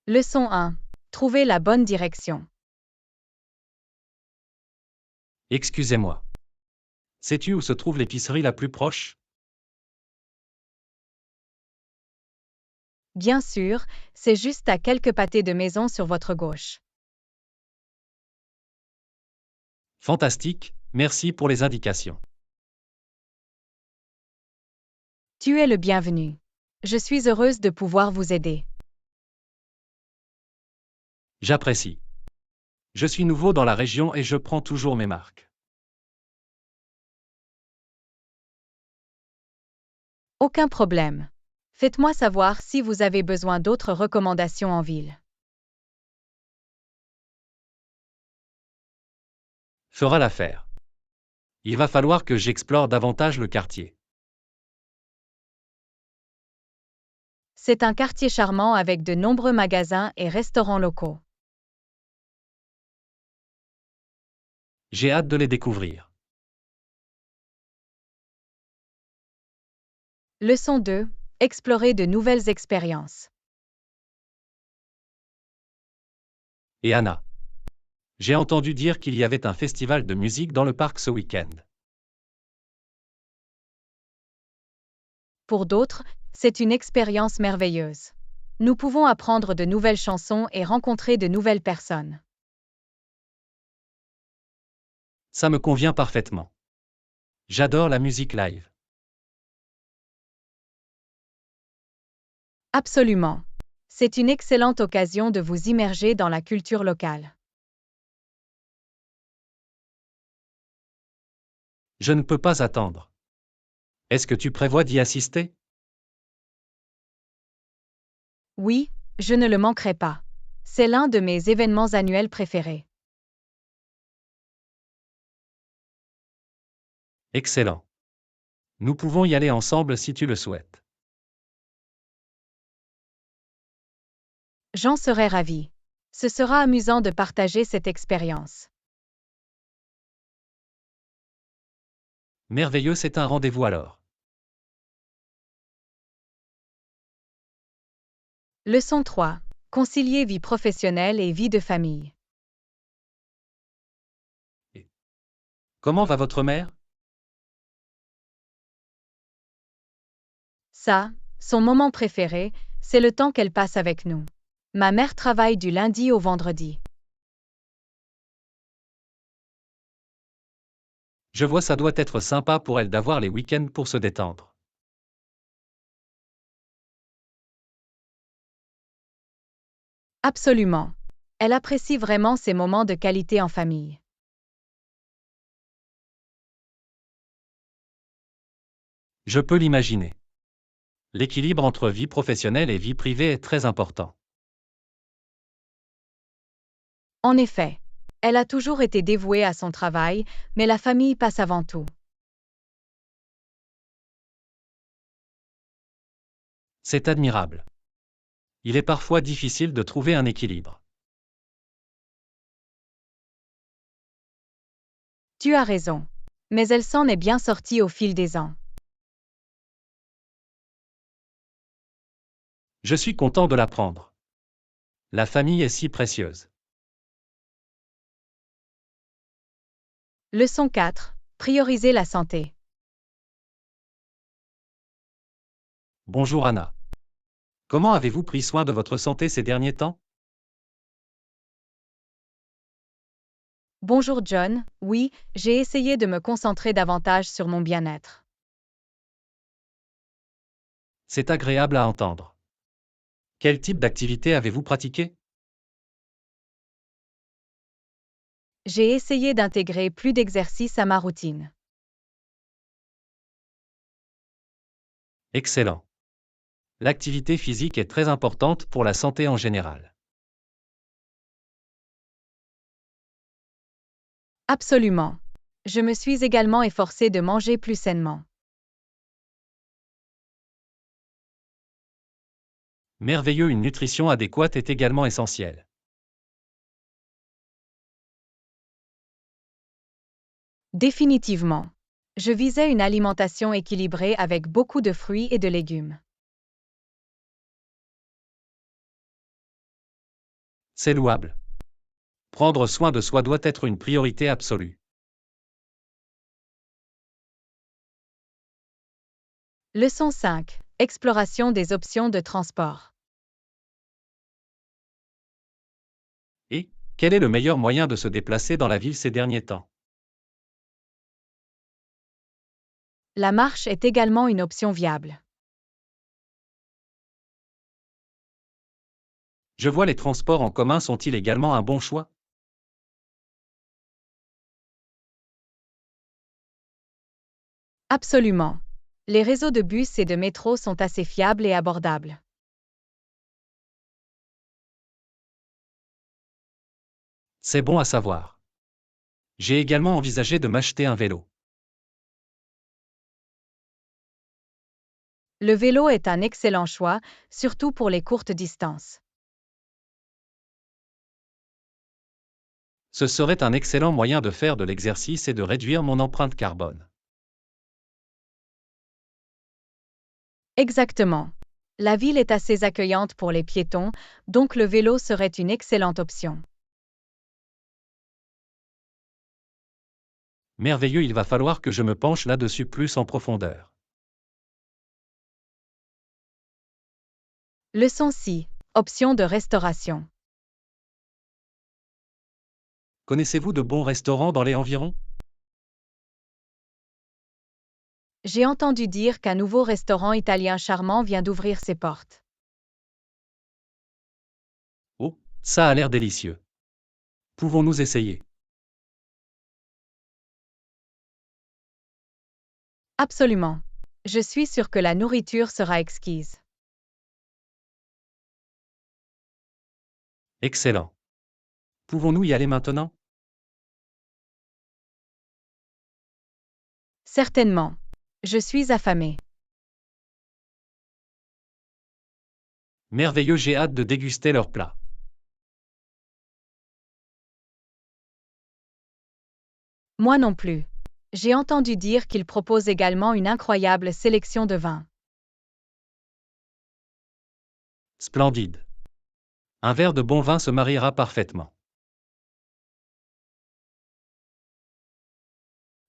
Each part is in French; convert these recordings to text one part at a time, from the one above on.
Leçon 1. Trouvez la bonne direction. Excusez-moi. Sais-tu où se trouve l'épicerie la plus proche? Bien sûr, c'est juste à quelques pâtés de maison sur votre gauche. Fantastique, merci pour les indications. Tu es le bienvenu. Je suis heureuse de pouvoir vous aider. J'apprécie. Je suis nouveau dans la région et je prends toujours mes marques. Aucun problème. Faites-moi savoir si vous avez besoin d'autres recommandations en ville. Fera l'affaire. Il va falloir que j'explore davantage le quartier. C'est un quartier charmant avec de nombreux magasins et restaurants locaux. J'ai hâte de les découvrir. Leçon 2. Explorer de nouvelles expériences. Et Anna. J'ai entendu dire qu'il y avait un festival de musique dans le parc ce week-end. Pour d'autres, c'est une expérience merveilleuse. Nous pouvons apprendre de nouvelles chansons et rencontrer de nouvelles personnes. Ça me convient parfaitement. J'adore la musique live. Absolument. C'est une excellente occasion de vous immerger dans la culture locale. Je ne peux pas attendre. Est-ce que tu prévois d'y assister? Oui, je ne le manquerai pas. C'est l'un de mes événements annuels préférés. Excellent. Nous pouvons y aller ensemble si tu le souhaites. J'en serai ravie. Ce sera amusant de partager cette expérience. Merveilleux, c'est un rendez-vous alors. Leçon 3. Concilier vie professionnelle et vie de famille. Comment va votre mère? Ça, son moment préféré, c'est le temps qu'elle passe avec nous. Ma mère travaille du lundi au vendredi. Je vois, ça doit être sympa pour elle d'avoir les week-ends pour se détendre. Absolument. Elle apprécie vraiment ces moments de qualité en famille. Je peux l'imaginer. L'équilibre entre vie professionnelle et vie privée est très important. En effet, elle a toujours été dévouée à son travail, mais la famille passe avant tout. C'est admirable. Il est parfois difficile de trouver un équilibre. Tu as raison. Mais elle s'en est bien sortie au fil des ans. Je suis content de l'apprendre. La famille est si précieuse. Leçon 4. Prioriser la santé. Bonjour Anna. Comment avez-vous pris soin de votre santé ces derniers temps? Bonjour John, oui, j'ai essayé de me concentrer davantage sur mon bien-être. C'est agréable à entendre. Quel type d'activité avez-vous pratiqué? J'ai essayé d'intégrer plus d'exercices à ma routine. Excellent. L'activité physique est très importante pour la santé en général. Absolument. Je me suis également efforcée de manger plus sainement. Merveilleux, une nutrition adéquate est également essentielle. Définitivement. Je visais une alimentation équilibrée avec beaucoup de fruits et de légumes. C'est louable. Prendre soin de soi doit être une priorité absolue. Leçon 5. Exploration des options de transport. Et, quel est le meilleur moyen de se déplacer dans la ville ces derniers temps? La marche est également une option viable. Je vois les transports en commun sont-ils également un bon choix? Absolument. Les réseaux de bus et de métro sont assez fiables et abordables. C'est bon à savoir. J'ai également envisagé de m'acheter un vélo. Le vélo est un excellent choix, surtout pour les courtes distances. Ce serait un excellent moyen de faire de l'exercice et de réduire mon empreinte carbone. Exactement. La ville est assez accueillante pour les piétons, donc le vélo serait une excellente option. Merveilleux, il va falloir que je me penche là-dessus plus en profondeur. Leçon 6. Options de restauration. Connaissez-vous de bons restaurants dans les environs? J'ai entendu dire qu'un nouveau restaurant italien charmant vient d'ouvrir ses portes. Oh, ça a l'air délicieux. Pouvons-nous essayer? Absolument. Je suis sûre que la nourriture sera exquise. Excellent. Pouvons-nous y aller maintenant? Certainement. Je suis affamée. Merveilleux, j'ai hâte de déguster leurs plats. Moi non plus. J'ai entendu dire qu'ils proposent également une incroyable sélection de vins. Splendide. Un verre de bon vin se mariera parfaitement.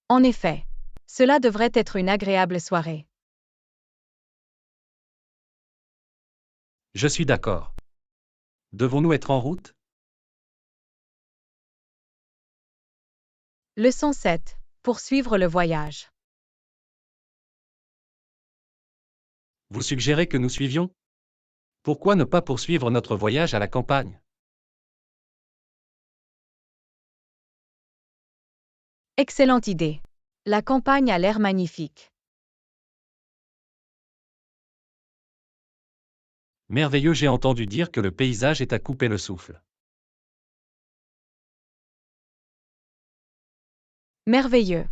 En effet. Cela devrait être une agréable soirée. Je suis d'accord. Devons-nous être en route? Leçon 7. Poursuivre le voyage. Vous suggérez que nous suivions? Pourquoi ne pas poursuivre notre voyage à la campagne? Excellente idée. La campagne a l'air magnifique. Merveilleux, j'ai entendu dire que le paysage est à couper le souffle. Merveilleux.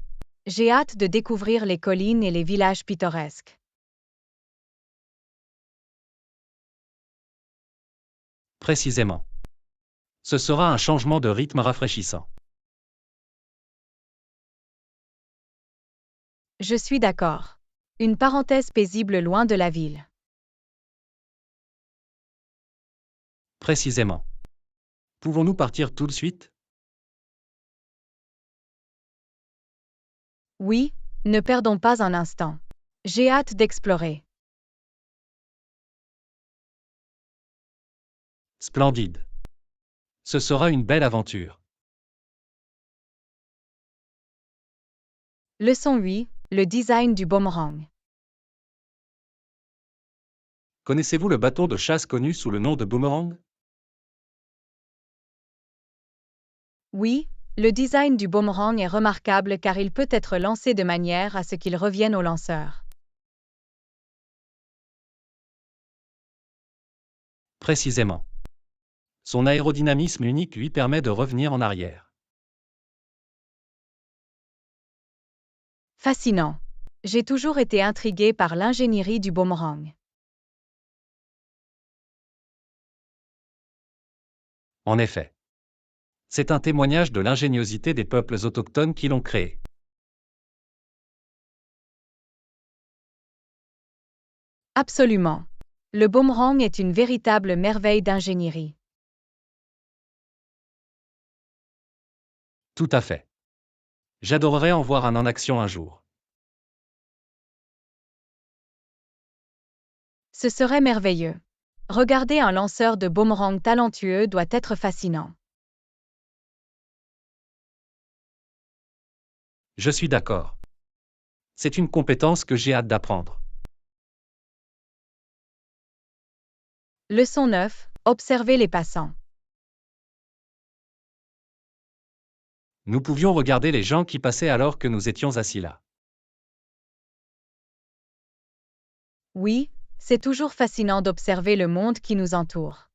J'ai hâte de découvrir les collines et les villages pittoresques. Précisément. Ce sera un changement de rythme rafraîchissant. Je suis d'accord. Une parenthèse paisible loin de la ville. Précisément. Pouvons-nous partir tout de suite? Oui, ne perdons pas un instant. J'ai hâte d'explorer. Splendide. Ce sera une belle aventure. Leçon 8. Le design du boomerang. Connaissez-vous le bâton de chasse connu sous le nom de boomerang? Oui, le design du boomerang est remarquable car il peut être lancé de manière à ce qu'il revienne au lanceur. Précisément. Son aérodynamisme unique lui permet de revenir en arrière. Fascinant. J'ai toujours été intriguée par l'ingénierie du boomerang. En effet. C'est un témoignage de l'ingéniosité des peuples autochtones qui l'ont créé. Absolument. Le boomerang est une véritable merveille d'ingénierie. Tout à fait. J'adorerais en voir un en action un jour. Ce serait merveilleux. Regarder un lanceur de boomerang talentueux doit être fascinant. Je suis d'accord. C'est une compétence que j'ai hâte d'apprendre. Leçon 9. Observer les passants. Nous pouvions regarder les gens qui passaient alors que nous étions assis là. Oui, c'est toujours fascinant d'observer le monde qui nous entoure.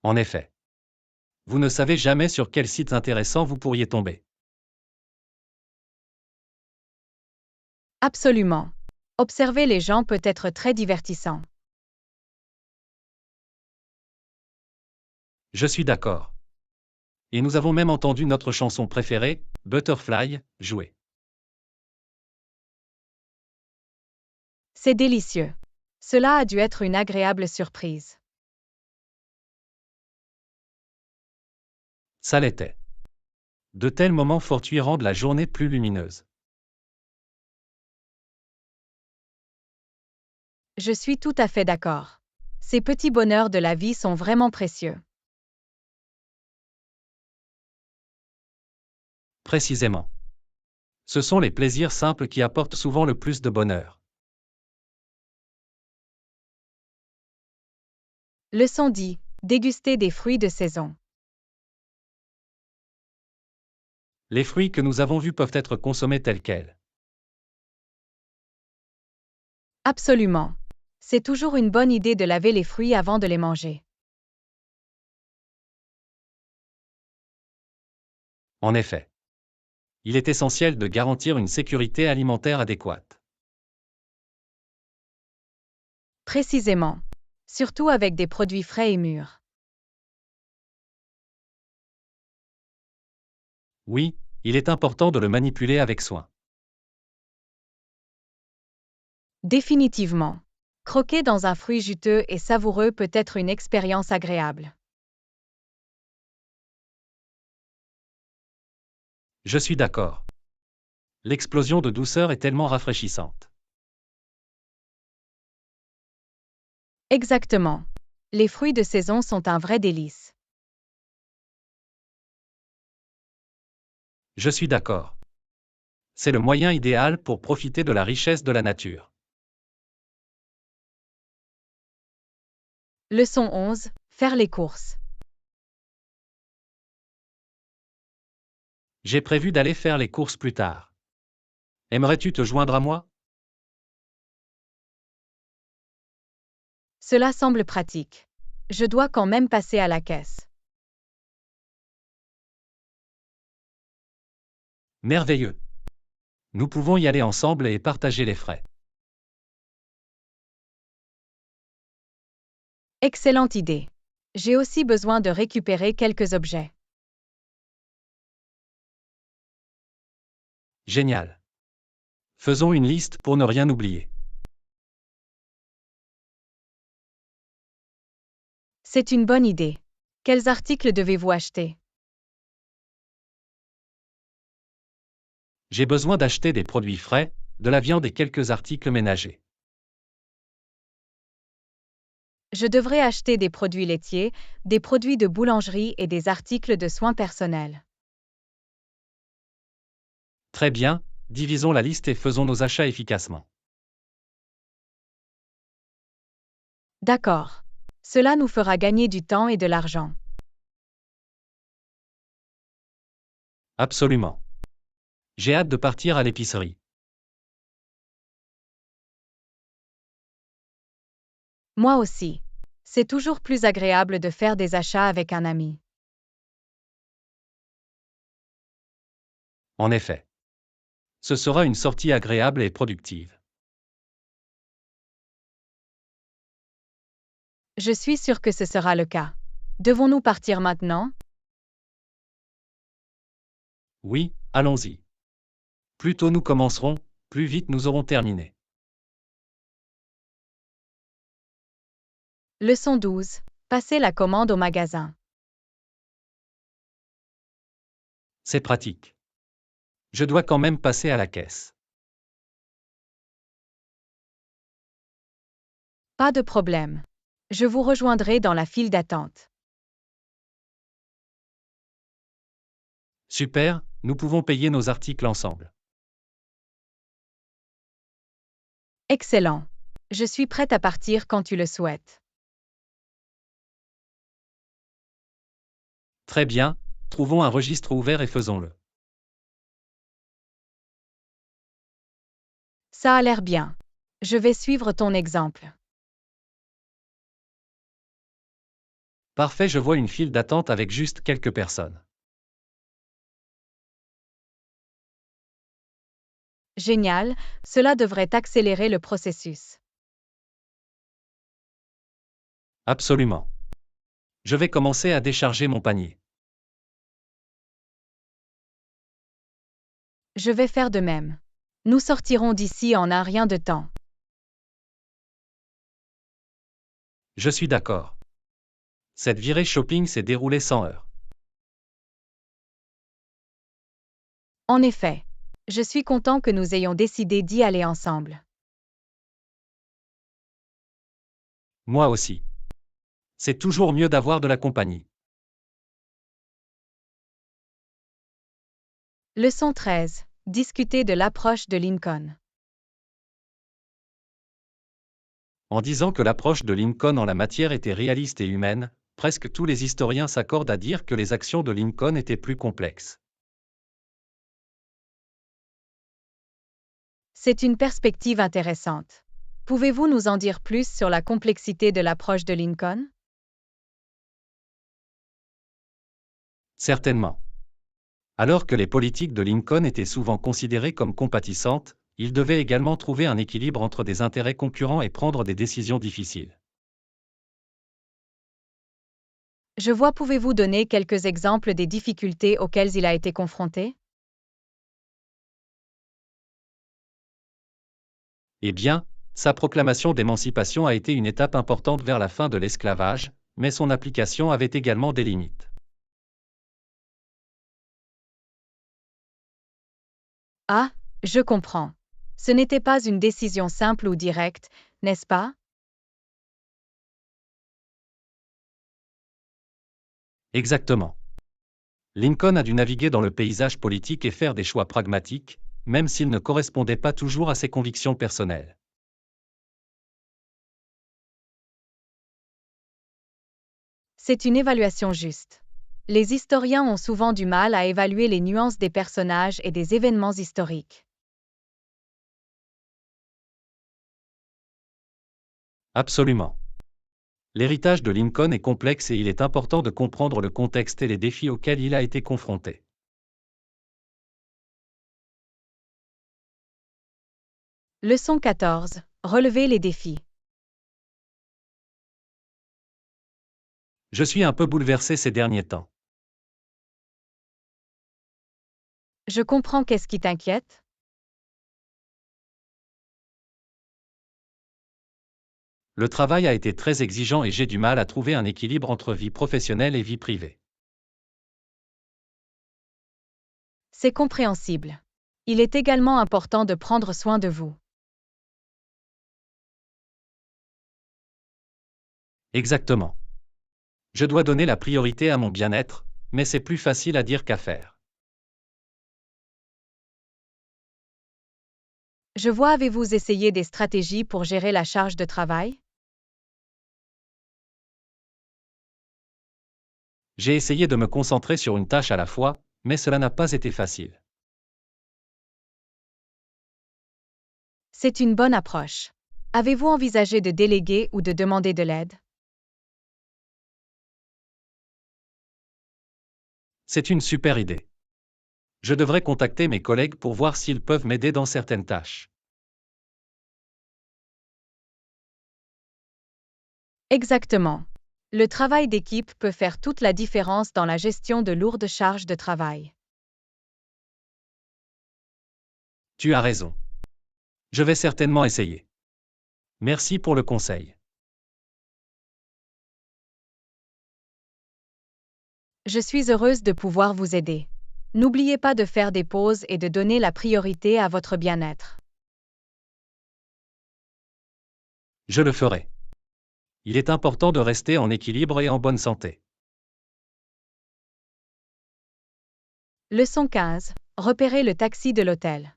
En effet. Vous ne savez jamais sur quel site intéressant vous pourriez tomber. Absolument. Observer les gens peut être très divertissant. Je suis d'accord. Et nous avons même entendu notre chanson préférée, Butterfly, jouer. C'est délicieux. Cela a dû être une agréable surprise. Ça l'était. De tels moments fortuits rendent la journée plus lumineuse. Je suis tout à fait d'accord. Ces petits bonheurs de la vie sont vraiment précieux. Précisément. Ce sont les plaisirs simples qui apportent souvent le plus de bonheur. Leçon 10. Déguster des fruits de saison. Les fruits que nous avons vus peuvent être consommés tels quels. Absolument. C'est toujours une bonne idée de laver les fruits avant de les manger. En effet. Il est essentiel de garantir une sécurité alimentaire adéquate. Précisément. Surtout avec des produits frais et mûrs. Oui, il est important de le manipuler avec soin. Définitivement. Croquer dans un fruit juteux et savoureux peut être une expérience agréable. Je suis d'accord. L'explosion de douceur est tellement rafraîchissante. Exactement. Les fruits de saison sont un vrai délice. Je suis d'accord. C'est le moyen idéal pour profiter de la richesse de la nature. Leçon 11. Faire les courses. J'ai prévu d'aller faire les courses plus tard. Aimerais-tu te joindre à moi? Cela semble pratique. Je dois quand même passer à la caisse. Merveilleux. Nous pouvons y aller ensemble et partager les frais. Excellente idée. J'ai aussi besoin de récupérer quelques objets. Génial. Faisons une liste pour ne rien oublier. C'est une bonne idée. Quels articles devez-vous acheter? J'ai besoin d'acheter des produits frais, de la viande et quelques articles ménagers. Je devrais acheter des produits laitiers, des produits de boulangerie et des articles de soins personnels. Très bien, divisons la liste et faisons nos achats efficacement. D'accord. Cela nous fera gagner du temps et de l'argent. Absolument. J'ai hâte de partir à l'épicerie. Moi aussi. C'est toujours plus agréable de faire des achats avec un ami. En effet. Ce sera une sortie agréable et productive. Je suis sûre que ce sera le cas. Devons-nous partir maintenant? Oui, allons-y. Plus tôt nous commencerons, plus vite nous aurons terminé. Leçon 12. Passer la commande au magasin. C'est pratique. Je dois quand même passer à la caisse. Pas de problème. Je vous rejoindrai dans la file d'attente. Super, nous pouvons payer nos articles ensemble. Excellent. Je suis prête à partir quand tu le souhaites. Très bien, trouvons un registre ouvert et faisons-le. Ça a l'air bien. Je vais suivre ton exemple. Parfait, je vois une file d'attente avec juste quelques personnes. Génial, cela devrait accélérer le processus. Absolument. Je vais commencer à décharger mon panier. Je vais faire de même. Nous sortirons d'ici en un rien de temps. Je suis d'accord. Cette virée shopping s'est déroulée sans heurts. En effet, je suis content que nous ayons décidé d'y aller ensemble. Moi aussi. C'est toujours mieux d'avoir de la compagnie. Leçon 13. Discuter de l'approche de Lincoln. En disant que l'approche de Lincoln en la matière était réaliste et humaine, presque tous les historiens s'accordent à dire que les actions de Lincoln étaient plus complexes. C'est une perspective intéressante. Pouvez-vous nous en dire plus sur la complexité de l'approche de Lincoln? Certainement. Alors que les politiques de Lincoln étaient souvent considérées comme compatissantes, il devait également trouver un équilibre entre des intérêts concurrents et prendre des décisions difficiles. Je vois, pouvez-vous donner quelques exemples des difficultés auxquelles il a été confronté? Eh bien, sa proclamation d'émancipation a été une étape importante vers la fin de l'esclavage, mais son application avait également des limites. Ah, je comprends. Ce n'était pas une décision simple ou directe, n'est-ce pas? Exactement. Lincoln a dû naviguer dans le paysage politique et faire des choix pragmatiques, même s'ils ne correspondaient pas toujours à ses convictions personnelles. C'est une évaluation juste. Les historiens ont souvent du mal à évaluer les nuances des personnages et des événements historiques. Absolument. L'héritage de Lincoln est complexe et il est important de comprendre le contexte et les défis auxquels il a été confronté. Leçon 14. Relever les défis. Je suis un peu bouleversé ces derniers temps. Je comprends, qu'est-ce qui t'inquiète? Le travail a été très exigeant et j'ai du mal à trouver un équilibre entre vie professionnelle et vie privée. C'est compréhensible. Il est également important de prendre soin de vous. Exactement. Je dois donner la priorité à mon bien-être, mais c'est plus facile à dire qu'à faire. Je vois, avez-vous essayé des stratégies pour gérer la charge de travail? J'ai essayé de me concentrer sur une tâche à la fois, mais cela n'a pas été facile. C'est une bonne approche. Avez-vous envisagé de déléguer ou de demander de l'aide? C'est une super idée. Je devrais contacter mes collègues pour voir s'ils peuvent m'aider dans certaines tâches. Exactement. Le travail d'équipe peut faire toute la différence dans la gestion de lourdes charges de travail. Tu as raison. Je vais certainement essayer. Merci pour le conseil. Je suis heureuse de pouvoir vous aider. N'oubliez pas de faire des pauses et de donner la priorité à votre bien-être. Je le ferai. Il est important de rester en équilibre et en bonne santé. Leçon 15. Repérez le taxi de l'hôtel.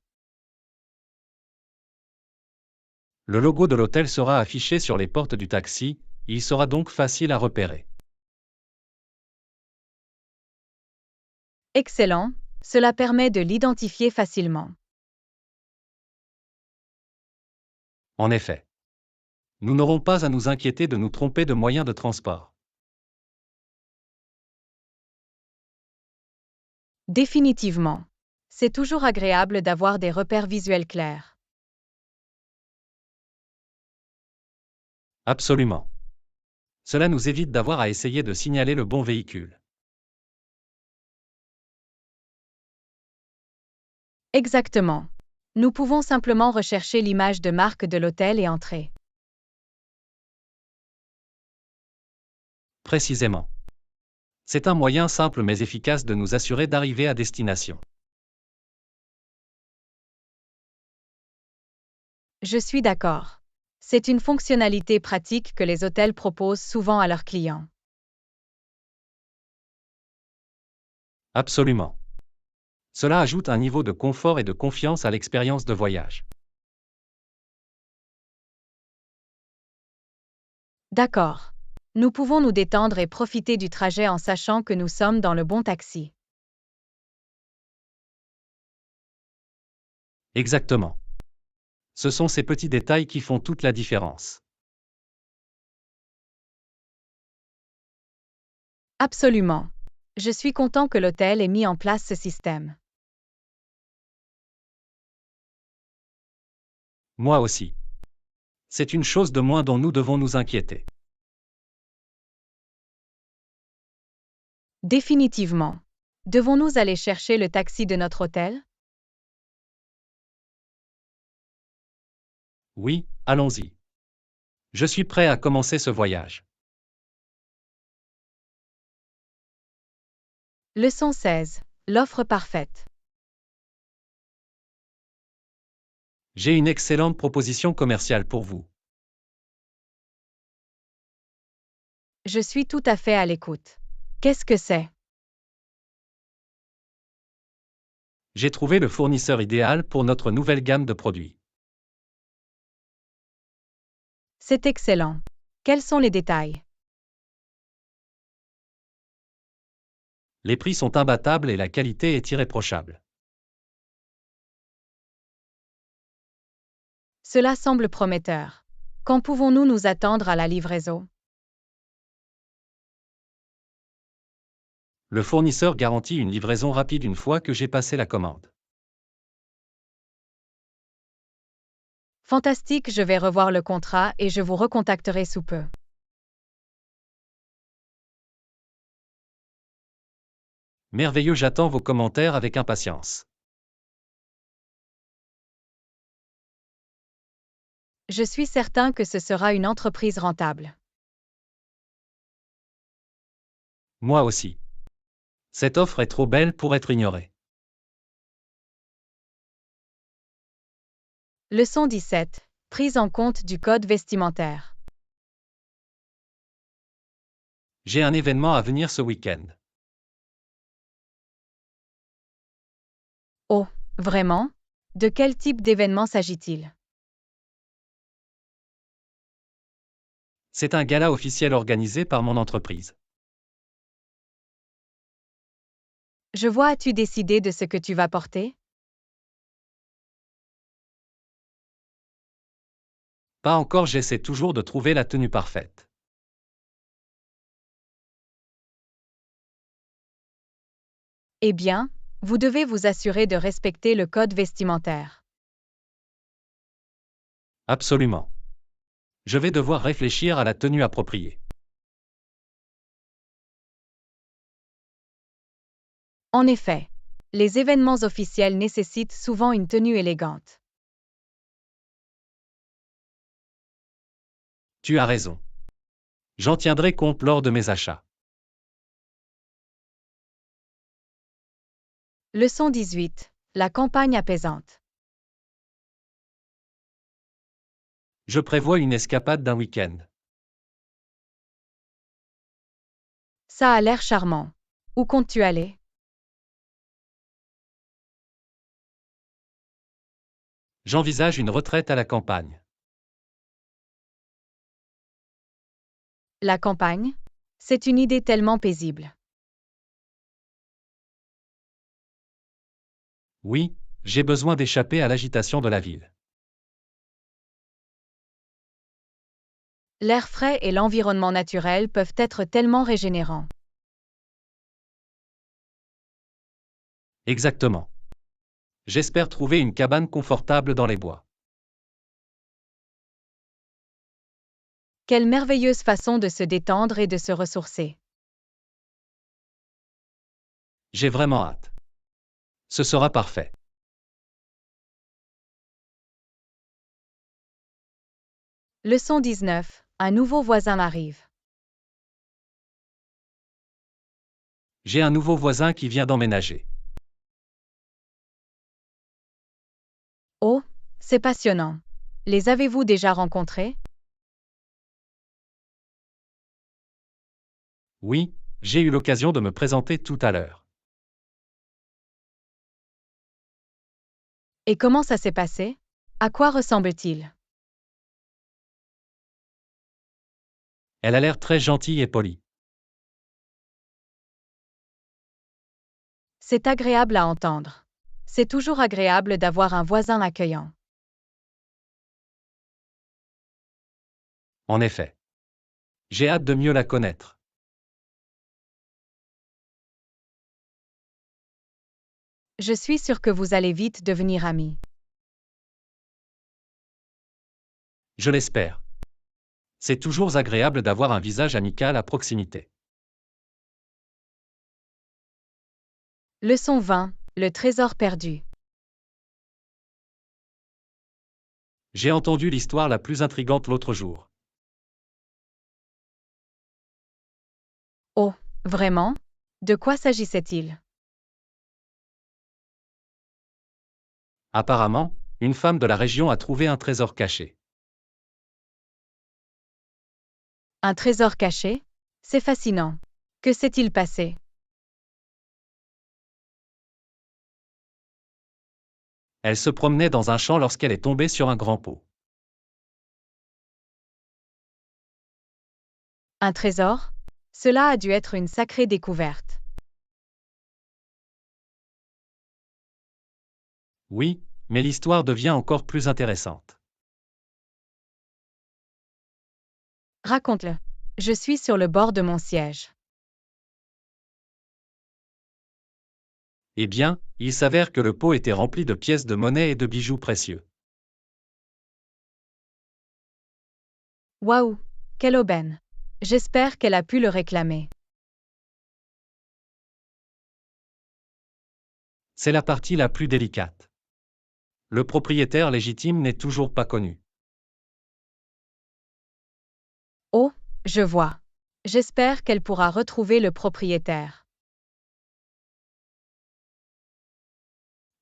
Le logo de l'hôtel sera affiché sur les portes du taxi, il sera donc facile à repérer. Excellent, cela permet de l'identifier facilement. En effet. Nous n'aurons pas à nous inquiéter de nous tromper de moyen de transport. Définitivement. C'est toujours agréable d'avoir des repères visuels clairs. Absolument. Cela nous évite d'avoir à essayer de signaler le bon véhicule. Exactement. Nous pouvons simplement rechercher l'image de marque de l'hôtel et entrer. Précisément. C'est un moyen simple mais efficace de nous assurer d'arriver à destination. Je suis d'accord. C'est une fonctionnalité pratique que les hôtels proposent souvent à leurs clients. Absolument. Cela ajoute un niveau de confort et de confiance à l'expérience de voyage. D'accord. Nous pouvons nous détendre et profiter du trajet en sachant que nous sommes dans le bon taxi. Exactement. Ce sont ces petits détails qui font toute la différence. Absolument. Je suis content que l'hôtel ait mis en place ce système. Moi aussi. C'est une chose de moins dont nous devons nous inquiéter. Définitivement. Devons-nous aller chercher le taxi de notre hôtel? Oui, allons-y. Je suis prêt à commencer ce voyage. Leçon 16. L'offre parfaite. J'ai une excellente proposition commerciale pour vous. Je suis tout à fait à l'écoute. Qu'est-ce que c'est? J'ai trouvé le fournisseur idéal pour notre nouvelle gamme de produits. C'est excellent. Quels sont les détails? Les prix sont imbattables et la qualité est irréprochable. Cela semble prometteur. Quand pouvons-nous nous attendre à la livraison? Le fournisseur garantit une livraison rapide une fois que j'ai passé la commande. Fantastique, je vais revoir le contrat et je vous recontacterai sous peu. Merveilleux, j'attends vos commentaires avec impatience. Je suis certain que ce sera une entreprise rentable. Moi aussi. Cette offre est trop belle pour être ignorée. Leçon 17. Prise en compte du code vestimentaire. J'ai un événement à venir ce week-end. Oh, vraiment? De quel type d'événement s'agit-il? C'est un gala officiel organisé par mon entreprise. Je vois, as-tu décidé de ce que tu vas porter? Pas encore, j'essaie toujours de trouver la tenue parfaite. Eh bien, vous devez vous assurer de respecter le code vestimentaire. Absolument. Je vais devoir réfléchir à la tenue appropriée. En effet, les événements officiels nécessitent souvent une tenue élégante. Tu as raison. J'en tiendrai compte lors de mes achats. Leçon 18. La campagne apaisante. Je prévois une escapade d'un week-end. Ça a l'air charmant. Où comptes-tu aller? J'envisage une retraite à la campagne. La campagne? C'est une idée tellement paisible. Oui, j'ai besoin d'échapper à l'agitation de la ville. L'air frais et l'environnement naturel peuvent être tellement régénérants. Exactement. J'espère trouver une cabane confortable dans les bois. Quelle merveilleuse façon de se détendre et de se ressourcer. J'ai vraiment hâte. Ce sera parfait. Leçon 19. Un nouveau voisin arrive. J'ai un nouveau voisin qui vient d'emménager. Oh, c'est passionnant. Les avez-vous déjà rencontrés? Oui, j'ai eu l'occasion de me présenter tout à l'heure. Et comment ça s'est passé? À quoi ressemble-t-il? Elle a l'air très gentille et polie. C'est agréable à entendre. C'est toujours agréable d'avoir un voisin accueillant. En effet. J'ai hâte de mieux la connaître. Je suis sûre que vous allez vite devenir amis. Je l'espère. C'est toujours agréable d'avoir un visage amical à proximité. Leçon 20. Le trésor perdu. J'ai entendu l'histoire la plus intrigante l'autre jour. Oh, vraiment? De quoi s'agissait-il? Apparemment, une femme de la région a trouvé un trésor caché. Un trésor caché? C'est fascinant. Que s'est-il passé? Elle se promenait dans un champ lorsqu'elle est tombée sur un grand pot. Un trésor? Cela a dû être une sacrée découverte. Oui, mais l'histoire devient encore plus intéressante. Raconte-le. Je suis sur le bord de mon siège. Eh bien, il s'avère que le pot était rempli de pièces de monnaie et de bijoux précieux. Waouh! Quelle aubaine! J'espère qu'elle a pu le réclamer. C'est la partie la plus délicate. Le propriétaire légitime n'est toujours pas connu. Oh, je vois. J'espère qu'elle pourra retrouver le propriétaire.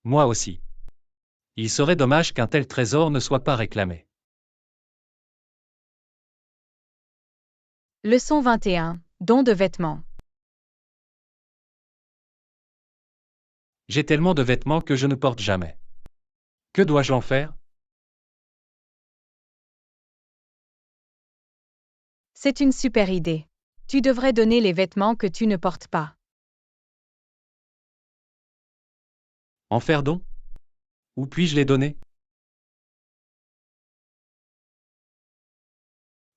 Moi aussi. Il serait dommage qu'un tel trésor ne soit pas réclamé. Leçon 21. Don de vêtements. J'ai tellement de vêtements que je ne porte jamais. Que dois-je en faire? C'est une super idée. Tu devrais donner les vêtements que tu ne portes pas. En faire don? Où puis-je les donner?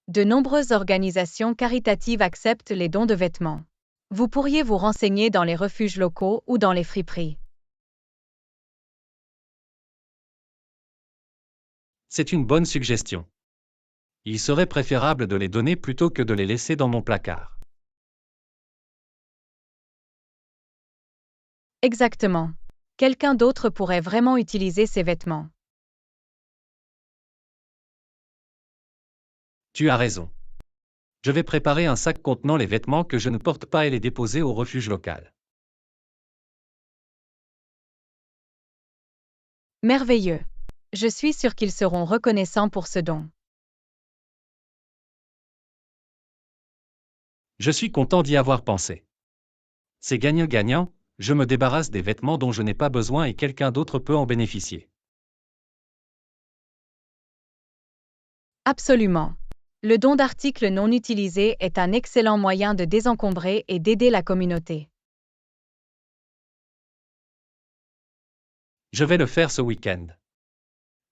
De nombreuses organisations caritatives acceptent les dons de vêtements. Vous pourriez vous renseigner dans les refuges locaux ou dans les friperies. C'est une bonne suggestion. Il serait préférable de les donner plutôt que de les laisser dans mon placard. Exactement. Quelqu'un d'autre pourrait vraiment utiliser ces vêtements. Tu as raison. Je vais préparer un sac contenant les vêtements que je ne porte pas et les déposer au refuge local. Merveilleux. Je suis sûr qu'ils seront reconnaissants pour ce don. Je suis content d'y avoir pensé. C'est gagnant-gagnant, je me débarrasse des vêtements dont je n'ai pas besoin et quelqu'un d'autre peut en bénéficier. Absolument. Le don d'articles non utilisés est un excellent moyen de désencombrer et d'aider la communauté. Je vais le faire ce week-end.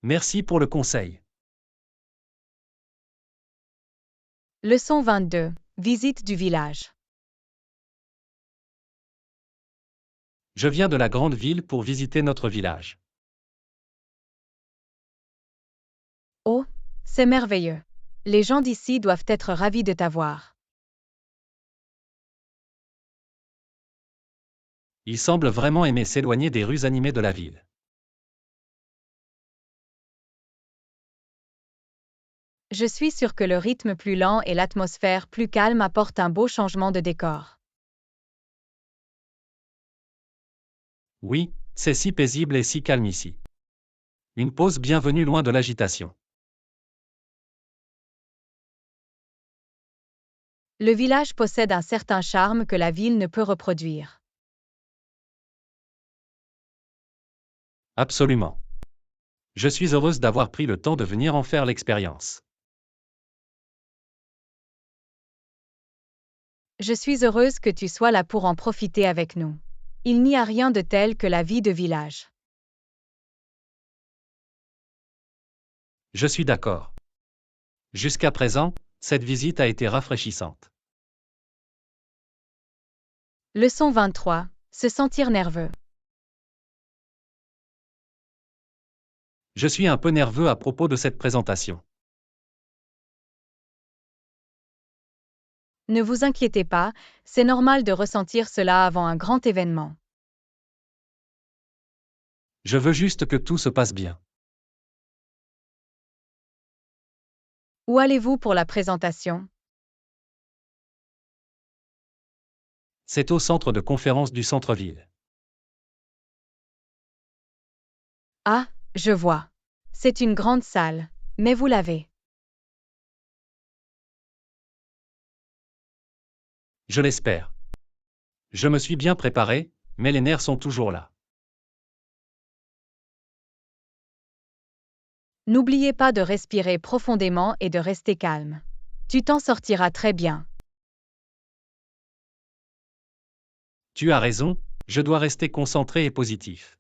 Merci pour le conseil. Leçon 22. Visite du village. Je viens de la grande ville pour visiter notre village. Oh, c'est merveilleux. Les gens d'ici doivent être ravis de t'avoir. Ils semblent vraiment aimer s'éloigner des rues animées de la ville. Je suis sûr que le rythme plus lent et l'atmosphère plus calme apportent un beau changement de décor. Oui, c'est si paisible et si calme ici. Une pause bienvenue loin de l'agitation. Le village possède un certain charme que la ville ne peut reproduire. Absolument. Je suis heureuse d'avoir pris le temps de venir en faire l'expérience. Je suis heureuse que tu sois là pour en profiter avec nous. Il n'y a rien de tel que la vie de village. Je suis d'accord. Jusqu'à présent, cette visite a été rafraîchissante. Leçon 23. Se sentir nerveux. Je suis un peu nerveux à propos de cette présentation. Ne vous inquiétez pas, c'est normal de ressentir cela avant un grand événement. Je veux juste que tout se passe bien. Où allez-vous pour la présentation? C'est au centre de conférence du centre-ville. Ah, je vois. C'est une grande salle, mais vous l'avez. Je l'espère. Je me suis bien préparé, mais les nerfs sont toujours là. N'oubliez pas de respirer profondément et de rester calme. Tu t'en sortiras très bien. Tu as raison, je dois rester concentré et positif.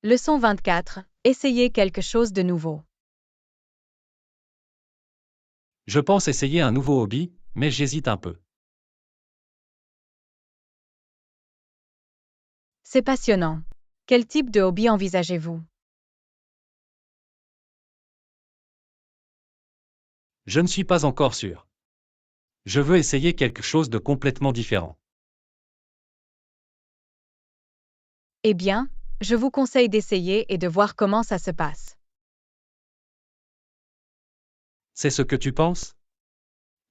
Leçon 24. Essayez quelque chose de nouveau. Je pense essayer un nouveau hobby, mais j'hésite un peu. C'est passionnant. Quel type de hobby envisagez-vous? Je ne suis pas encore sûr. Je veux essayer quelque chose de complètement différent. Eh bien, je vous conseille d'essayer et de voir comment ça se passe. C'est ce que tu penses?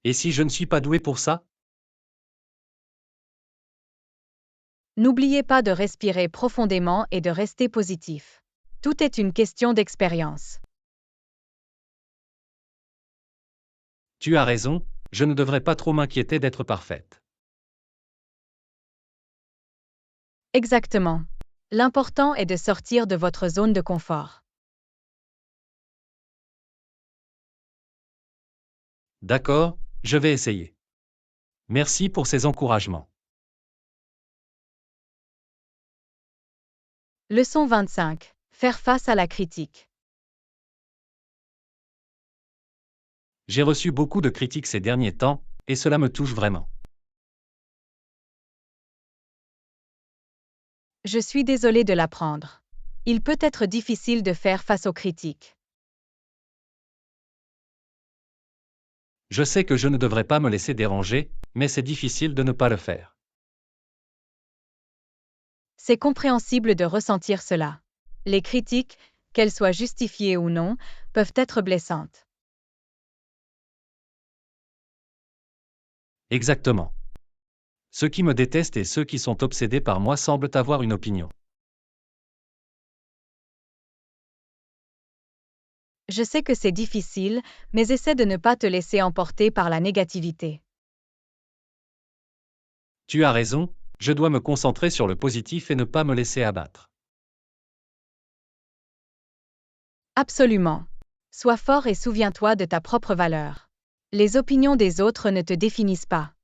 Et si je ne suis pas doué pour ça? N'oubliez pas de respirer profondément et de rester positif. Tout est une question d'expérience. Tu as raison, je ne devrais pas trop m'inquiéter d'être parfaite. Exactement. L'important est de sortir de votre zone de confort. D'accord, je vais essayer. Merci pour ces encouragements. Leçon 25. Faire face à la critique. J'ai reçu beaucoup de critiques ces derniers temps, et cela me touche vraiment. Je suis désolée de l'apprendre. Il peut être difficile de faire face aux critiques. Je sais que je ne devrais pas me laisser déranger, mais c'est difficile de ne pas le faire. C'est compréhensible de ressentir cela. Les critiques, qu'elles soient justifiées ou non, peuvent être blessantes. Exactement. Ceux qui me détestent et ceux qui sont obsédés par moi semblent avoir une opinion. Je sais que c'est difficile, mais essaie de ne pas te laisser emporter par la négativité. Tu as raison, je dois me concentrer sur le positif et ne pas me laisser abattre. Absolument. Sois fort et souviens-toi de ta propre valeur. Les opinions des autres ne te définissent pas.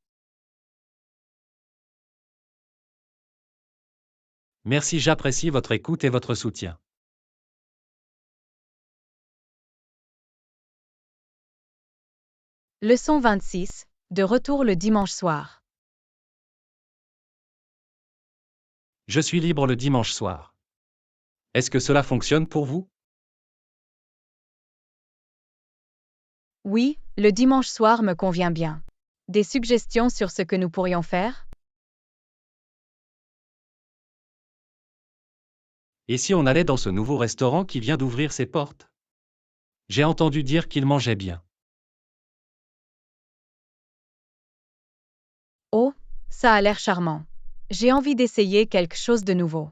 Merci, j'apprécie votre écoute et votre soutien. Leçon 26. De retour le dimanche soir. Je suis libre le dimanche soir. Est-ce que cela fonctionne pour vous? Oui, le dimanche soir me convient bien. Des suggestions sur ce que nous pourrions faire? Et si on allait dans ce nouveau restaurant qui vient d'ouvrir ses portes? J'ai entendu dire qu'il mangeait bien. Oh, ça a l'air charmant. J'ai envie d'essayer quelque chose de nouveau.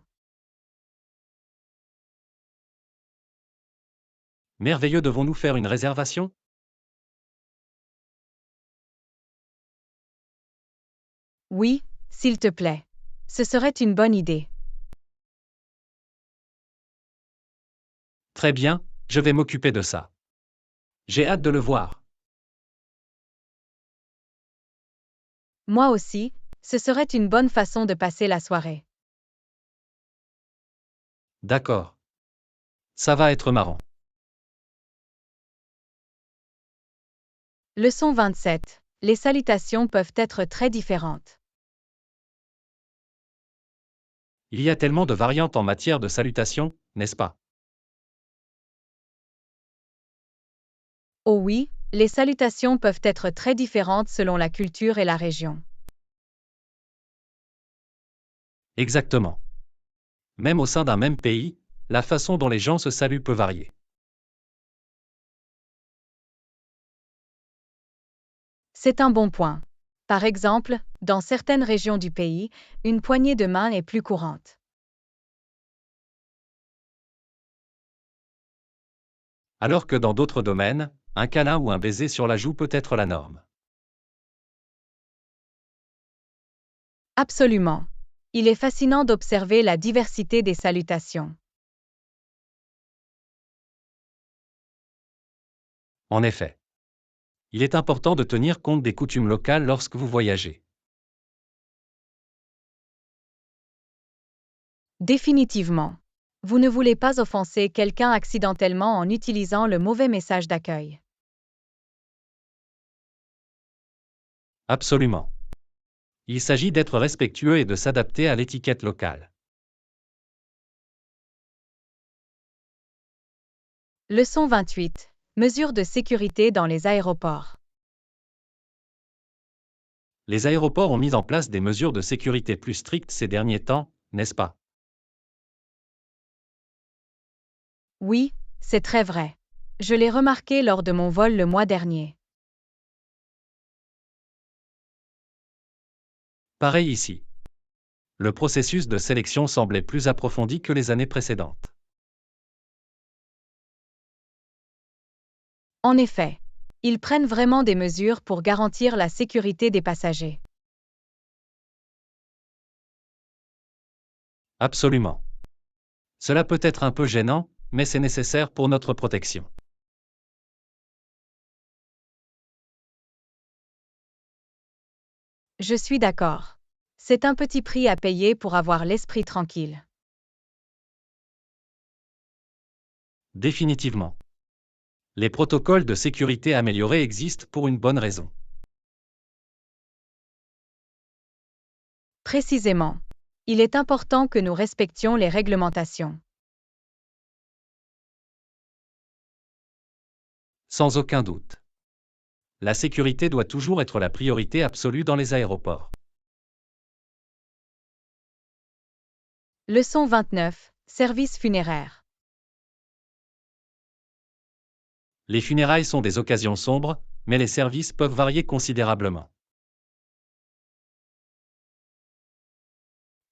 Merveilleux, devons-nous faire une réservation? Oui, s'il te plaît. Ce serait une bonne idée. Très bien, je vais m'occuper de ça. J'ai hâte de le voir. Moi aussi, ce serait une bonne façon de passer la soirée. D'accord. Ça va être marrant. Leçon 27. Les salutations peuvent être très différentes. Il y a tellement de variantes en matière de salutation, n'est-ce pas? Oh oui, les salutations peuvent être très différentes selon la culture et la région. Exactement. Même au sein d'un même pays, la façon dont les gens se saluent peut varier. C'est un bon point. Par exemple, dans certaines régions du pays, une poignée de main est plus courante. Alors que dans d'autres domaines, un câlin ou un baiser sur la joue peut être la norme. Absolument. Il est fascinant d'observer la diversité des salutations. En effet. Il est important de tenir compte des coutumes locales lorsque vous voyagez. Définitivement. Vous ne voulez pas offenser quelqu'un accidentellement en utilisant le mauvais message d'accueil. Absolument. Il s'agit d'être respectueux et de s'adapter à l'étiquette locale. Leçon 28. Mesures de sécurité dans les aéroports. Les aéroports ont mis en place des mesures de sécurité plus strictes ces derniers temps, n'est-ce pas? Oui, c'est très vrai. Je l'ai remarqué lors de mon vol le mois dernier. Pareil ici. Le processus de sélection semblait plus approfondi que les années précédentes. En effet, ils prennent vraiment des mesures pour garantir la sécurité des passagers. Absolument. Cela peut être un peu gênant, mais c'est nécessaire pour notre protection. Je suis d'accord. C'est un petit prix à payer pour avoir l'esprit tranquille. Définitivement. Les protocoles de sécurité améliorés existent pour une bonne raison. Précisément. Il est important que nous respections les réglementations. Sans aucun doute. La sécurité doit toujours être la priorité absolue dans les aéroports. Leçon 29. Service funéraire. Les funérailles sont des occasions sombres, mais les services peuvent varier considérablement.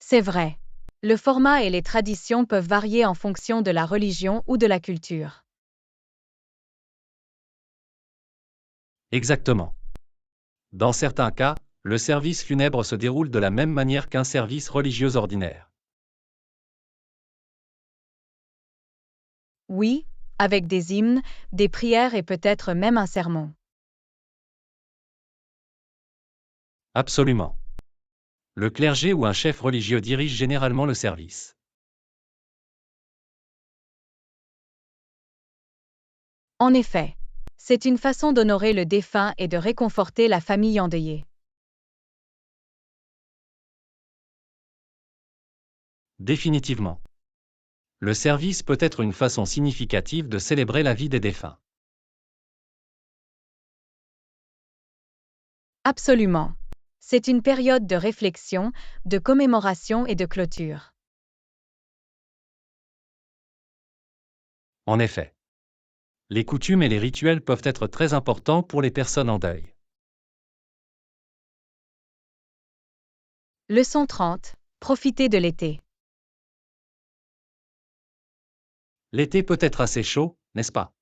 C'est vrai. Le format et les traditions peuvent varier en fonction de la religion ou de la culture. Exactement. Dans certains cas, le service funèbre se déroule de la même manière qu'un service religieux ordinaire. Oui, avec des hymnes, des prières et peut-être même un sermon. Absolument. Le clergé ou un chef religieux dirige généralement le service. En effet, c'est une façon d'honorer le défunt et de réconforter la famille endeuillée. Définitivement. Le service peut être une façon significative de célébrer la vie des défunts. Absolument. C'est une période de réflexion, de commémoration et de clôture. En effet. Les coutumes et les rituels peuvent être très importants pour les personnes en deuil. Leçon 30. Profitez de l'été. L'été peut être assez chaud, n'est-ce pas?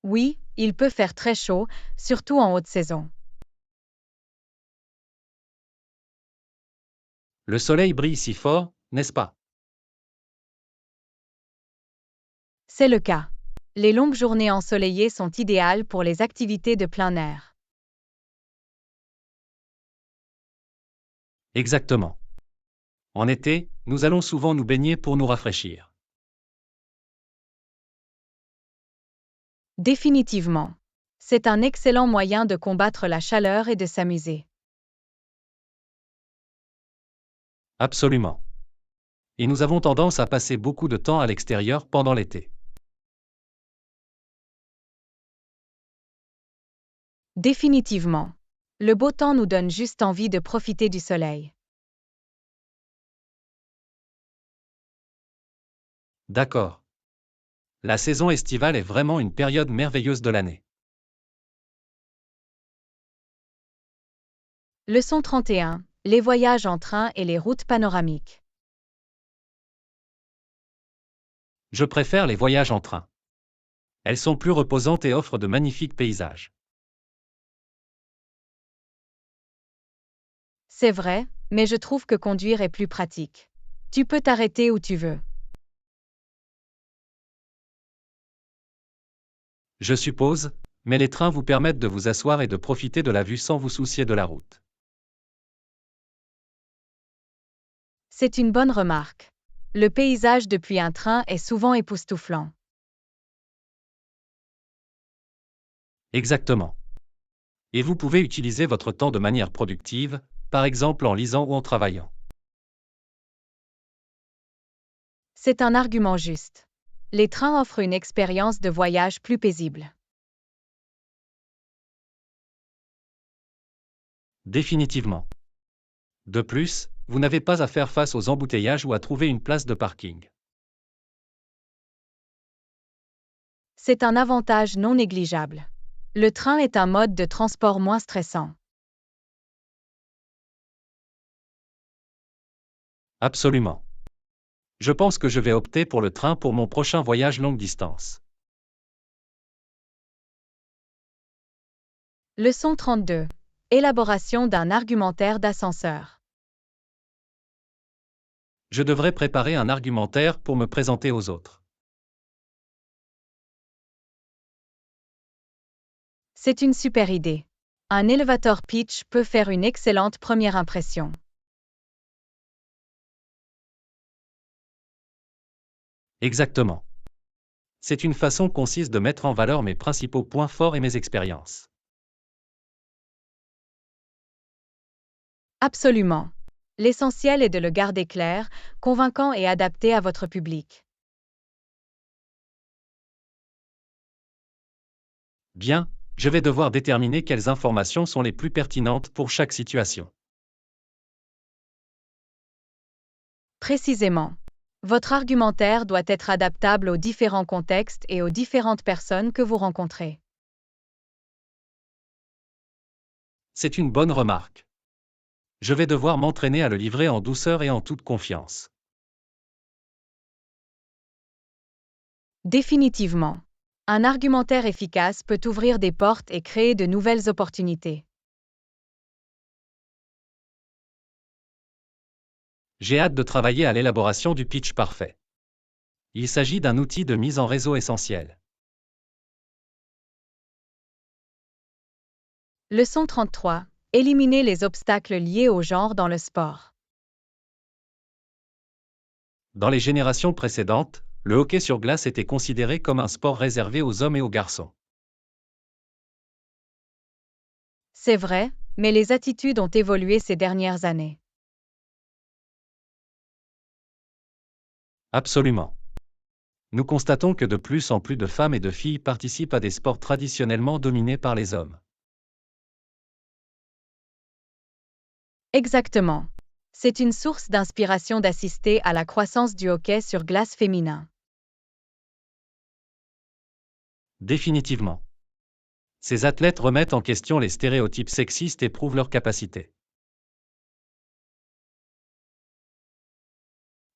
Oui, il peut faire très chaud, surtout en haute saison. Le soleil brille si fort, n'est-ce pas? C'est le cas. Les longues journées ensoleillées sont idéales pour les activités de plein air. Exactement. En été, nous allons souvent nous baigner pour nous rafraîchir. Définitivement. C'est un excellent moyen de combattre la chaleur et de s'amuser. Absolument. Et nous avons tendance à passer beaucoup de temps à l'extérieur pendant l'été. Définitivement. Le beau temps nous donne juste envie de profiter du soleil. D'accord. La saison estivale est vraiment une période merveilleuse de l'année. Leçon 31. Les voyages en train et les routes panoramiques. Je préfère les voyages en train. Elles sont plus reposantes et offrent de magnifiques paysages. C'est vrai, mais je trouve que conduire est plus pratique. Tu peux t'arrêter où tu veux. Je suppose, mais les trains vous permettent de vous asseoir et de profiter de la vue sans vous soucier de la route. C'est une bonne remarque. Le paysage depuis un train est souvent époustouflant. Exactement. Et vous pouvez utiliser votre temps de manière productive, par exemple en lisant ou en travaillant. C'est un argument juste. Les trains offrent une expérience de voyage plus paisible. Définitivement. De plus, vous n'avez pas à faire face aux embouteillages ou à trouver une place de parking. C'est un avantage non négligeable. Le train est un mode de transport moins stressant. Absolument. Je pense que je vais opter pour le train pour mon prochain voyage longue distance. Leçon 32. Élaboration d'un argumentaire d'ascenseur. Je devrais préparer un argumentaire pour me présenter aux autres. C'est une super idée. Un elevator pitch peut faire une excellente première impression. Exactement. C'est une façon concise de mettre en valeur mes principaux points forts et mes expériences. Absolument. L'essentiel est de le garder clair, convaincant et adapté à votre public. Bien, je vais devoir déterminer quelles informations sont les plus pertinentes pour chaque situation. Précisément. Votre argumentaire doit être adaptable aux différents contextes et aux différentes personnes que vous rencontrez. C'est une bonne remarque. Je vais devoir m'entraîner à le livrer en douceur et en toute confiance. Définitivement. Un argumentaire efficace peut ouvrir des portes et créer de nouvelles opportunités. J'ai hâte de travailler à l'élaboration du pitch parfait. Il s'agit d'un outil de mise en réseau essentiel. Leçon 33. Éliminer les obstacles liés au genre dans le sport. Dans les générations précédentes, le hockey sur glace était considéré comme un sport réservé aux hommes et aux garçons. C'est vrai, mais les attitudes ont évolué ces dernières années. Absolument. Nous constatons que de plus en plus de femmes et de filles participent à des sports traditionnellement dominés par les hommes. Exactement. C'est une source d'inspiration d'assister à la croissance du hockey sur glace féminin. Définitivement. Ces athlètes remettent en question les stéréotypes sexistes et prouvent leur capacité.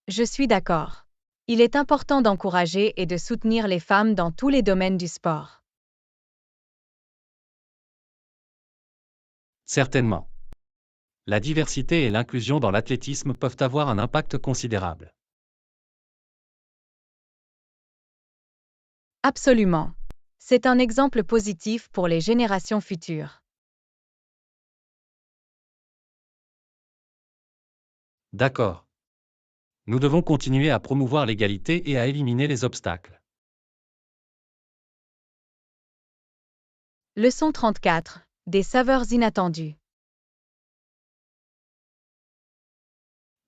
Je suis d'accord. Il est important d'encourager et de soutenir les femmes dans tous les domaines du sport. Certainement. La diversité et l'inclusion dans l'athlétisme peuvent avoir un impact considérable. Absolument. C'est un exemple positif pour les générations futures. D'accord. Nous devons continuer à promouvoir l'égalité et à éliminer les obstacles. Leçon 34. Des saveurs inattendues.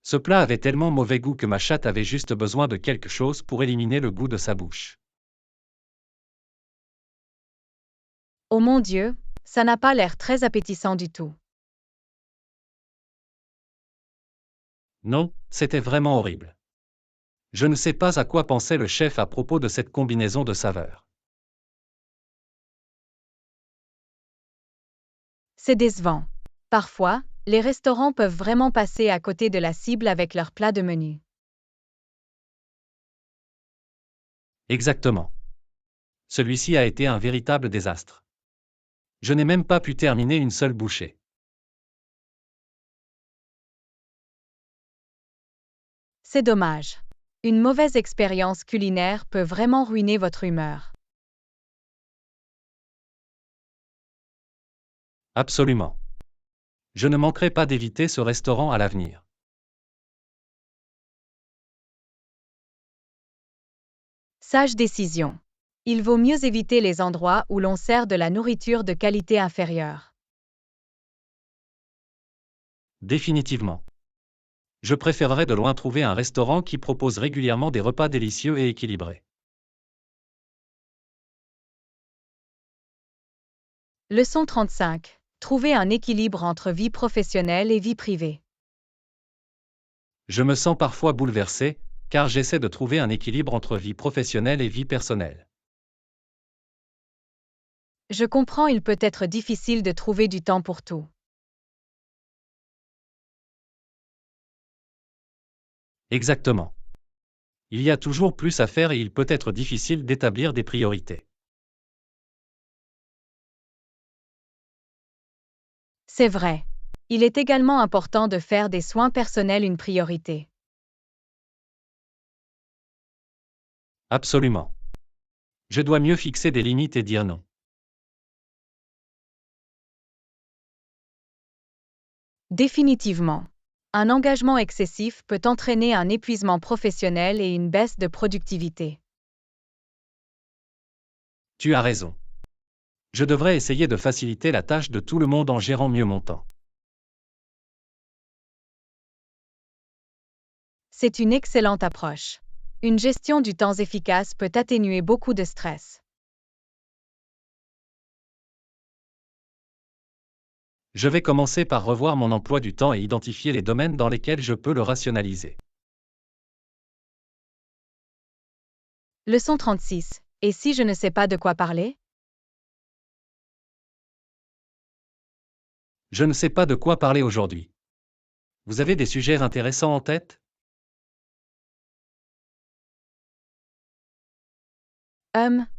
Ce plat avait tellement mauvais goût que ma chatte avait juste besoin de quelque chose pour éliminer le goût de sa bouche. Oh mon Dieu, ça n'a pas l'air très appétissant du tout. Non, c'était vraiment horrible. Je ne sais pas à quoi pensait le chef à propos de cette combinaison de saveurs. C'est décevant. Parfois, les restaurants peuvent vraiment passer à côté de la cible avec leurs plats de menu. Exactement. Celui-ci a été un véritable désastre. Je n'ai même pas pu terminer une seule bouchée. C'est dommage. Une mauvaise expérience culinaire peut vraiment ruiner votre humeur. Absolument. Je ne manquerai pas d'éviter ce restaurant à l'avenir. Sage décision. Il vaut mieux éviter les endroits où l'on sert de la nourriture de qualité inférieure. Définitivement. Je préférerais de loin trouver un restaurant qui propose régulièrement des repas délicieux et équilibrés. Leçon 35. Trouver un équilibre entre vie professionnelle et vie privée. Je me sens parfois bouleversé, car j'essaie de trouver un équilibre entre vie professionnelle et vie personnelle. Je comprends, il peut être difficile de trouver du temps pour tout. Exactement. Il y a toujours plus à faire et il peut être difficile d'établir des priorités. C'est vrai. Il est également important de faire des soins personnels une priorité. Absolument. Je dois mieux fixer des limites et dire non. Définitivement. Un engagement excessif peut entraîner un épuisement professionnel et une baisse de productivité. Tu as raison. Je devrais essayer de faciliter la tâche de tout le monde en gérant mieux mon temps. C'est une excellente approche. Une gestion du temps efficace peut atténuer beaucoup de stress. Je vais commencer par revoir mon emploi du temps et identifier les domaines dans lesquels je peux le rationaliser. Leçon 36. Et si je ne sais pas de quoi parler? Je ne sais pas de quoi parler aujourd'hui. Vous avez des sujets intéressants en tête?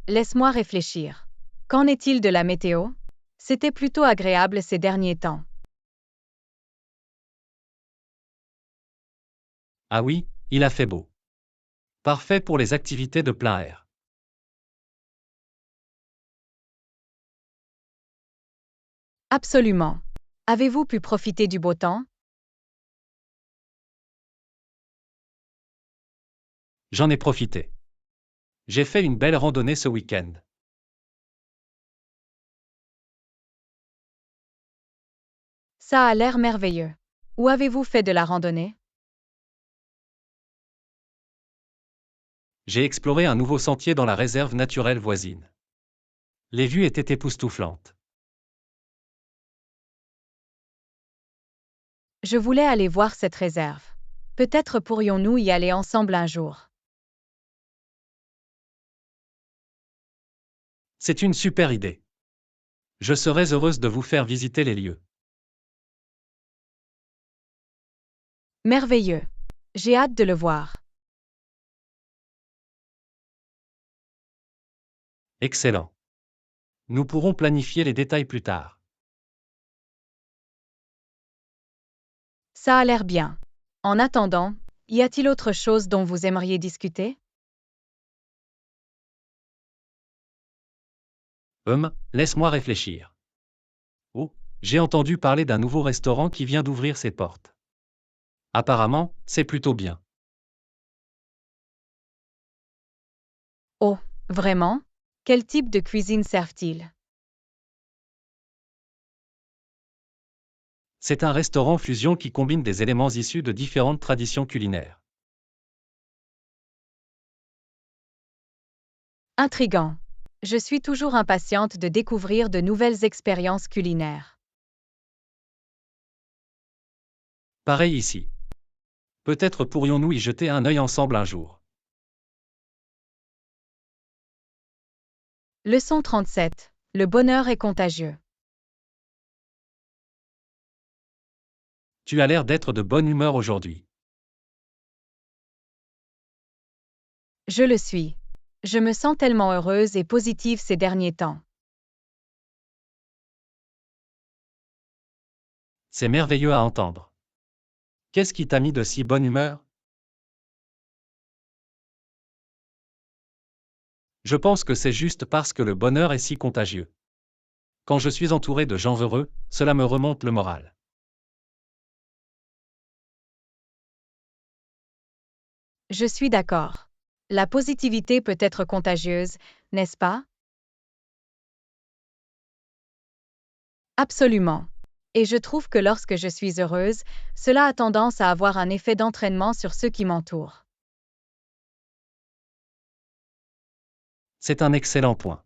Laisse-moi réfléchir. Qu'en est-il de la météo? C'était plutôt agréable ces derniers temps. Ah oui, il a fait beau. Parfait pour les activités de plein air. Absolument. Avez-vous pu profiter du beau temps? J'en ai profité. J'ai fait une belle randonnée ce week-end. Ça a l'air merveilleux. Où avez-vous fait de la randonnée? J'ai exploré un nouveau sentier dans la réserve naturelle voisine. Les vues étaient époustouflantes. Je voulais aller voir cette réserve. Peut-être pourrions-nous y aller ensemble un jour. C'est une super idée. Je serais heureuse de vous faire visiter les lieux. Merveilleux. J'ai hâte de le voir. Excellent. Nous pourrons planifier les détails plus tard. Ça a l'air bien. En attendant, y a-t-il autre chose dont vous aimeriez discuter? Laisse-moi réfléchir. Oh, j'ai entendu parler d'un nouveau restaurant qui vient d'ouvrir ses portes. Apparemment, c'est plutôt bien. Oh, vraiment? Quel type de cuisine servent-ils? C'est un restaurant fusion qui combine des éléments issus de différentes traditions culinaires. Intriguant. Je suis toujours impatiente de découvrir de nouvelles expériences culinaires. Pareil ici. Peut-être pourrions-nous y jeter un œil ensemble un jour. Leçon 37. Le bonheur est contagieux. Tu as l'air d'être de bonne humeur aujourd'hui. Je le suis. Je me sens tellement heureuse et positive ces derniers temps. C'est merveilleux à entendre. Qu'est-ce qui t'a mis de si bonne humeur? Je pense que c'est juste parce que le bonheur est si contagieux. Quand je suis entouré de gens heureux, cela me remonte le moral. Je suis d'accord. La positivité peut être contagieuse, n'est-ce pas? Absolument. Et je trouve que lorsque je suis heureuse, cela a tendance à avoir un effet d'entraînement sur ceux qui m'entourent. C'est un excellent point.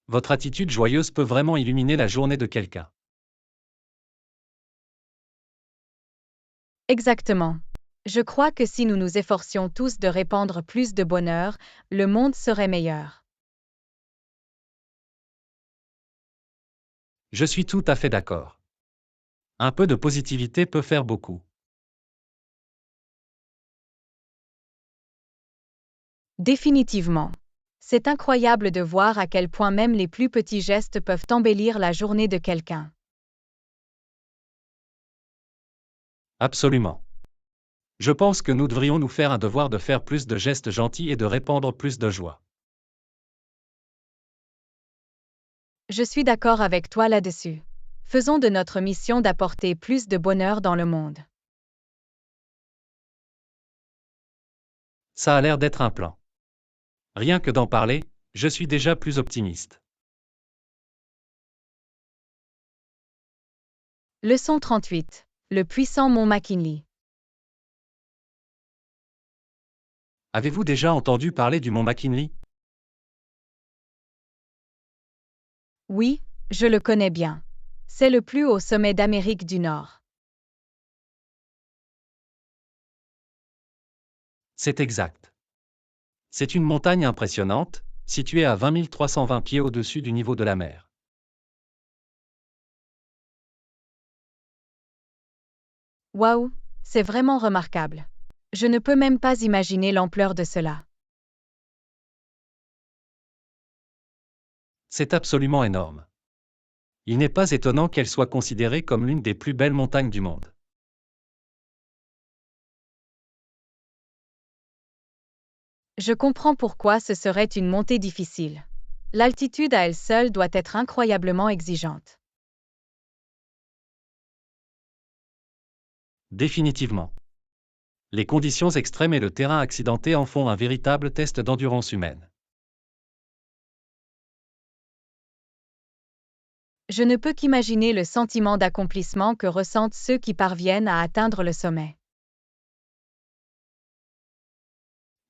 Votre attitude joyeuse peut vraiment illuminer la journée de quelqu'un. Exactement. Je crois que si nous nous efforcions tous de répandre plus de bonheur, le monde serait meilleur. Je suis tout à fait d'accord. Un peu de positivité peut faire beaucoup. Définitivement. C'est incroyable de voir à quel point même les plus petits gestes peuvent embellir la journée de quelqu'un. Absolument. Je pense que nous devrions nous faire un devoir de faire plus de gestes gentils et de répandre plus de joie. Je suis d'accord avec toi là-dessus. Faisons de notre mission d'apporter plus de bonheur dans le monde. Ça a l'air d'être un plan. Rien que d'en parler, je suis déjà plus optimiste. Leçon 38. Le puissant mont McKinley. Avez-vous déjà entendu parler du mont McKinley? Oui, je le connais bien. C'est le plus haut sommet d'Amérique du Nord. C'est exact. C'est une montagne impressionnante, située à 20 320 pieds au-dessus du niveau de la mer. Waouh, c'est vraiment remarquable. Je ne peux même pas imaginer l'ampleur de cela. C'est absolument énorme. Il n'est pas étonnant qu'elle soit considérée comme l'une des plus belles montagnes du monde. Je comprends pourquoi ce serait une montée difficile. L'altitude à elle seule doit être incroyablement exigeante. Définitivement. Les conditions extrêmes et le terrain accidenté en font un véritable test d'endurance humaine. Je ne peux qu'imaginer le sentiment d'accomplissement que ressentent ceux qui parviennent à atteindre le sommet.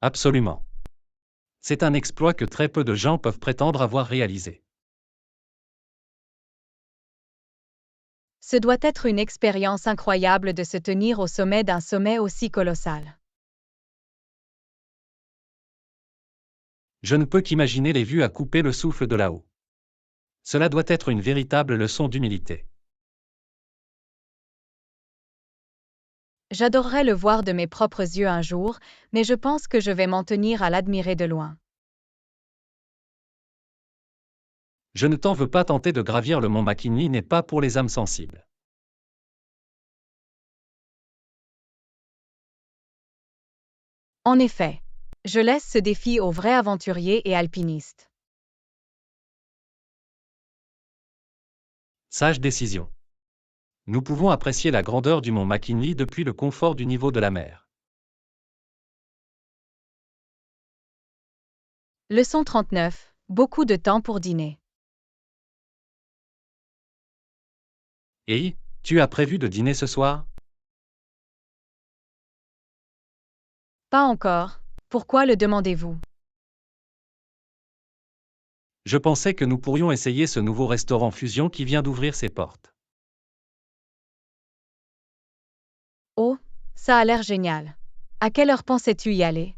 Absolument. C'est un exploit que très peu de gens peuvent prétendre avoir réalisé. Ce doit être une expérience incroyable de se tenir au sommet d'un sommet aussi colossal. Je ne peux qu'imaginer les vues à couper le souffle de là-haut. Cela doit être une véritable leçon d'humilité. J'adorerais le voir de mes propres yeux un jour, mais je pense que je vais m'en tenir à l'admirer de loin. Je ne t'en veux pas, tenter de gravir le mont McKinley n'est pas pour les âmes sensibles. En effet, je laisse ce défi aux vrais aventuriers et alpinistes. Sage décision. Nous pouvons apprécier la grandeur du mont McKinley depuis le confort du niveau de la mer. Leçon 39. Beaucoup de temps pour dîner. Et, tu as prévu de dîner ce soir? Pas encore. Pourquoi le demandez-vous? Je pensais que nous pourrions essayer ce nouveau restaurant fusion qui vient d'ouvrir ses portes. Oh, ça a l'air génial. À quelle heure pensais-tu y aller?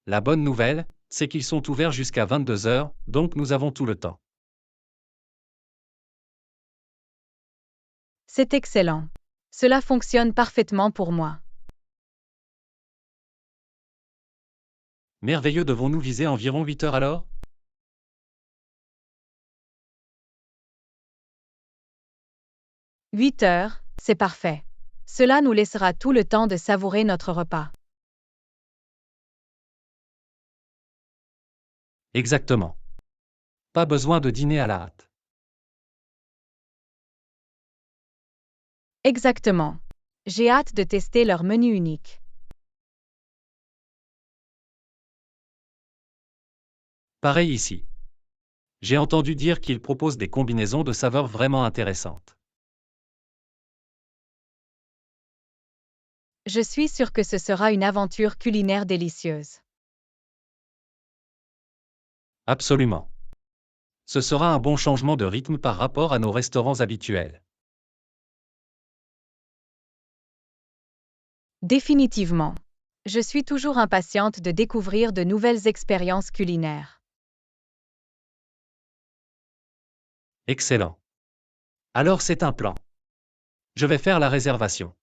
La bonne nouvelle, c'est qu'ils sont ouverts jusqu'à 22 heures, donc nous avons tout le temps. C'est excellent. Cela fonctionne parfaitement pour moi. Merveilleux, devons-nous viser environ 8 heures alors? 8 heures, c'est parfait. Cela nous laissera tout le temps de savourer notre repas. Exactement. Pas besoin de dîner à la hâte. Exactement. J'ai hâte de tester leur menu unique. Pareil ici. J'ai entendu dire qu'ils proposent des combinaisons de saveurs vraiment intéressantes. Je suis sûre que ce sera une aventure culinaire délicieuse. Absolument. Ce sera un bon changement de rythme par rapport à nos restaurants habituels. Définitivement. Je suis toujours impatiente de découvrir de nouvelles expériences culinaires. Excellent. Alors c'est un plan. Je vais faire la réservation.